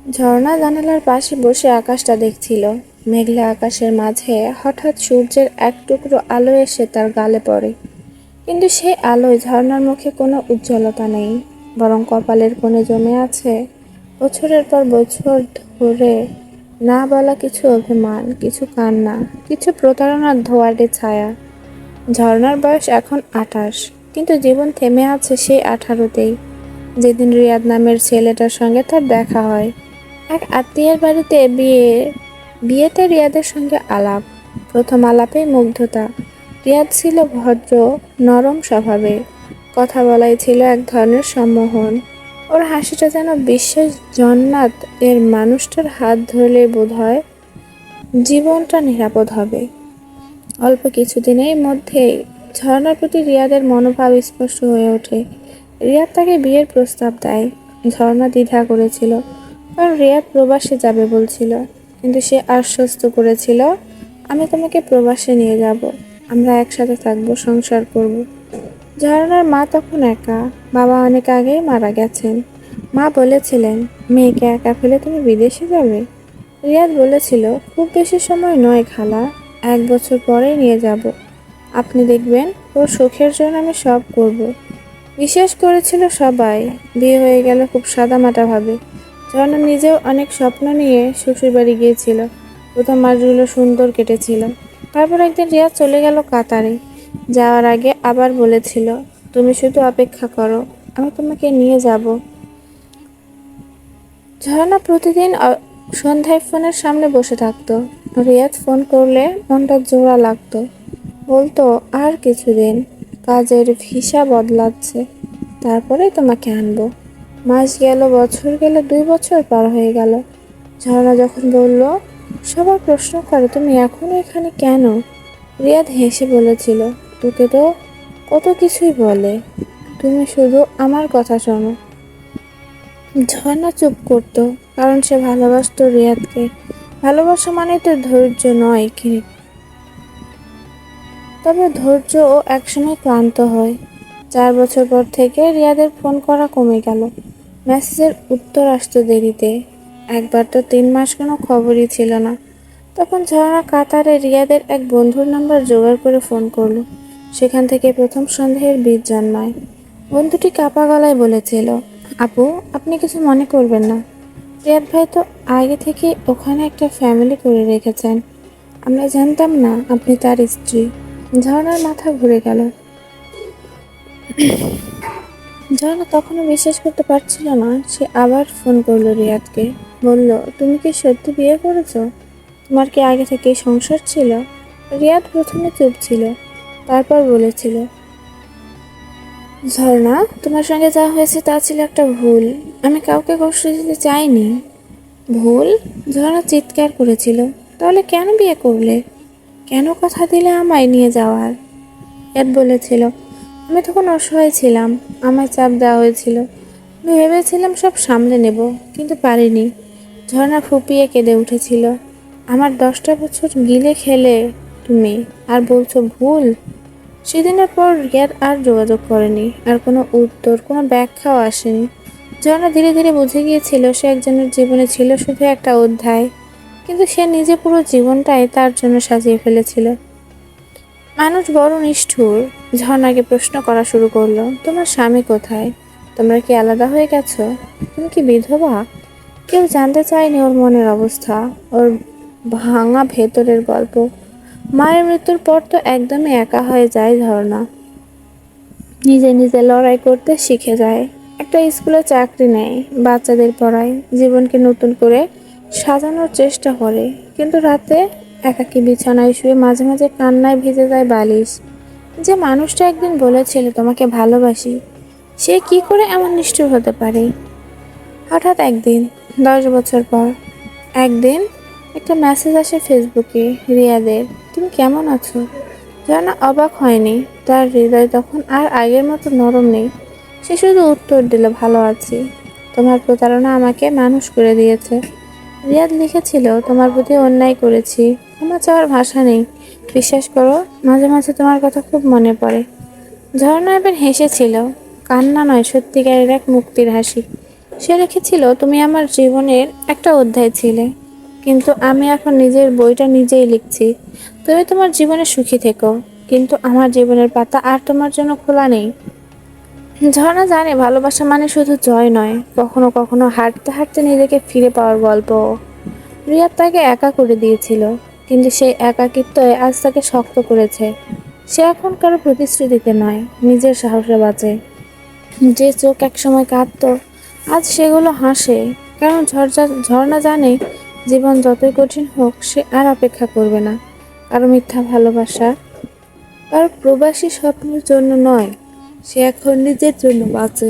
ঝর্ণা জানালার পাশে বসে আকাশটা দেখছিল। মেঘলা আকাশের মাঝে হঠাৎ সূর্যের এক টুকরো আলো এসে তার গালে পড়ে। কিন্তু সেই আলোয় ঝর্ণার মুখে কোনো উজ্জ্বলতা নেই, বরং কপালের কোণে জমে আছে বছরের পর বছর ধরে না বলা কিছু অভিমান, কিছু কান্না, কিছু প্রতারণার ধোঁয়াটে ছায়া। ঝর্ণার বয়স এখন 28, কিন্তু জীবন থেমে আছে সেই 18তেই, যেদিন রিয়াদ নামের ছেলেটার সঙ্গে তার দেখা হয়। এক আত্মীয়ের বাড়িতে বিয়েতে রিয়াদের সঙ্গে আলাপ। প্রথম আলাপেই মুগ্ধতা। রিয়াদ ছিল ভদ্র, নরম স্বভাবের। কথা বলাই ছিল এক ধরনের সম্মোহন। ওর হাসিটা যেন বিশ্বাস জন্নাত এর মানুষটার হাত ধরলে বোধহয় জীবনটা নিরাপদ হবে। অল্প কিছুদিনের মধ্যেই ঝর্ণার প্রতি রিয়াদের মনোভাব স্পষ্ট হয়ে ওঠে। রিয়াদ তাকে বিয়ের প্রস্তাব দেয়। ঝর্ণা দ্বিধা করেছিল, কারণ রিয়াদ প্রবাসে যাবে বলছিল। কিন্তু সে আশ্বস্ত করেছিল, আমি তোমাকে প্রবাসে নিয়ে যাব, আমরা একসাথে থাকবো, সংসার করব। ঝর্ণার মা তখন একা, বাবা অনেক আগেই মারা গেছেন। মা বলেছিলেন, মেয়েকে একা ফেলে তুমি বিদেশে যাবে? রিয়াদ বলেছিল, খুব বেশি সময় নয় খালা, 1 বছর পরেই নিয়ে যাব। আপনি দেখবেন ওর সুখের জন্য আমি সব করব। বিশ্বাস করেছিল সবাই। বিয়ে হয়ে গেল খুব সাদামাটাভাবে। ঝর্ণা নিজেও অনেক স্বপ্ন নিয়ে শ্বশুরবাড়ি গিয়েছিল। প্রথম মাসগুলো সুন্দর কেটেছিল। তারপর একদিন রিয়াদ চলে গেল কাতারে। যাওয়ার আগে আবার বলেছিল, তুমি শুধু অপেক্ষা করো, আমি তোমাকে নিয়ে যাব। ঝর্ণা প্রতিদিন সন্ধ্যায় ফোনের সামনে বসে থাকতো। রিয়াদ ফোন করলে মনটা জোড়া লাগতো। বলতো, আর কিছুদিন, কাজের ভিসা বদলাচ্ছে, তারপরে তোমাকে আনবো। মাস গেল, বছর গেল, 2 বছর পার হয়ে গেল। ঝর্ণা যখন বলল, সবাই প্রশ্ন করে তুমি এখনো এখানে কেন, রিয়াদ হেসে বলেছিল, তোকে তো কত কিছুই বলে, তুমি শুধু আমার কথা শোনো। ঝর্ণা চুপ করতো, কারণ সে ভালোবাসতো রিয়াদকে। ভালোবাসা মানে তো ধৈর্য নয় কি, তবে ধৈর্যও একসময় ক্লান্ত হয়। 4 বছর পর থেকে রিয়াদের ফোন করা কমে গেল। মেসেজের উত্তর আসতো দেরিতে। একবার তো 3 মাস কোনো খবরই ছিল না। তখন ঝর্ণা কাতারে রিয়াদের এক বন্ধুর নাম্বার জোগাড় করে ফোন করলো। সেখান থেকে প্রথম সন্দেহের বীজ জন্মায়। বন্ধুটি কাঁপা গলায় বলেছিল, আপু, আপনি কিছু মনে করবেন না, রিয়াদ ভাই তো আগে থেকে ওখানে একটা ফ্যামিলি করে রেখেছেন। আমরা জানতাম না আপনি তার স্ত্রী। ঝর্ণার মাথা ঘুরে গেল। ঝর্ণা তখনও বিশ্বাস করতে পারছিল না। সে আবার ফোন করলো রিয়াদকে। বলল, তুমি কি সত্যি বিয়ে করেছো? তোমার কি আগে থেকেই সংসার ছিল? রিয়াদ প্রথমে চুপ ছিল, তারপর বলেছিল, ঝর্ণা, তোমার সঙ্গে যা হয়েছে তা ছিল একটা ভুল। আমি কাউকে কষ্ট দিতে চাইনি। ভুল? ঝর্ণা চিৎকার করেছিল, তাহলে কেন বিয়ে করলে? কেন কথা দিলে আমায় নিয়ে যাওয়ার? রিয়াদ বলেছিল, আমি তখন অসহায় ছিলাম, আমায় চাপ দেওয়া হয়েছিল। আমি ভেবেছিলাম সব সামলে নেব, কিন্তু পারিনি। ঝর্ণা ফুপিয়ে কেঁদে উঠেছিল। আমার 10টা বছর গিলে খেলে তুমি, আর বলছো ভুল? সেদিনের পর রিয়াদ আর যোগাযোগ করেনি, আর কোনো উত্তর, কোনো ব্যাখ্যাও আসেনি। ঝর্ণা ধীরে ধীরে বুঝে গিয়েছিল সে একজনের জীবনে ছিল শুধু একটা অধ্যায়, কিন্তু সে নিজে পুরো জীবনটাই তার জন্য সাজিয়ে ফেলেছিল। মানুষ বড় নিষ্ঠুর। ঝর্ণাকে প্রশ্ন করা শুরু করলো, তোমার স্বামী কোথায়? তোমরা কি আলাদা হয়ে গেছো? তুমি কি বিধবা? কেউ জানতে চায়নি ওর মনের অবস্থা, ওর ভাঙা ভেতরের গল্প। মায়ের মৃত্যুর পর তো একদমই একা হয়ে যায় ঝর্ণা। নিজে নিজে লড়াই করতে শিখে যায়। একটা স্কুলে চাকরি নেয়, বাচ্চাদের পড়ায়, জীবনকে নতুন করে সাজানোর চেষ্টা করে। কিন্তু রাতে একাকী বিছানায় শুয়ে মাঝে মাঝে কান্নায় ভিজে যায় বালিশ। যে মানুষটা একদিন বলেছিল তোমাকে ভালোবাসি, সে কি করে এমন নিষ্ঠুর হতে পারে? হঠাৎ একদিন, 10 বছর পর, একদিন একটা মেসেজ আসে ফেসবুকে, রিয়াদের, তুমি কেমন আছো? জানা অবাক হয়নি। তার হৃদয় তখন আর আগের মতো নরম নেই। সে শুধু উত্তর দিল, ভালো আছি। তোমার প্রতারণা আমাকে মানুষ করে দিয়েছে। রিয়াদ লিখেছিল, তোমার প্রতি অন্যায় করেছি, ক্ষমা চাওয়ার ভাষা নেই। বিশ্বাস করো, মাঝে মাঝে তোমার কথা খুব মনে পড়ে। ঝর্ণা এবার হেসেছিল, কান্না নয়, সত্যিকারের এক মুক্তির হাসি। সে লিখেছিল, তুমি আমার জীবনের একটা অধ্যায় ছিলে, কিন্তু আমি এখন নিজের বইটা নিজেই লিখছি। তুমি তোমার জীবনে সুখী থেকো, কিন্তু আমার জীবনের পাতা আর তোমার জন্য খোলা নেই। ঝর্ণা জানে ভালোবাসা মানে শুধু জয় নয়, কখনো কখনো হাঁটতে হাঁটতে নিজেকে ফিরে পাওয়ার গল্প। রিয়াদ তাকে একা করে দিয়েছিল, কিন্তু সেই একাকিত্বই আজ তাকে শক্ত করেছে। সে এখন কারো প্রতিশ্রুতিতে নয়, নিজের সাহসে বাঁচে। যে চোখ একসময় কাঁদতো, আজ সেগুলো হাসে। কারণ ঝর্ণা জানে, জীবন যতই কঠিন হোক সে আর অপেক্ষা করবে না কারো মিথ্যা ভালোবাসা, কারো প্রবাসী স্বপ্নের জন্য নয়। সে এখন নিজের জন্য বাঁচে।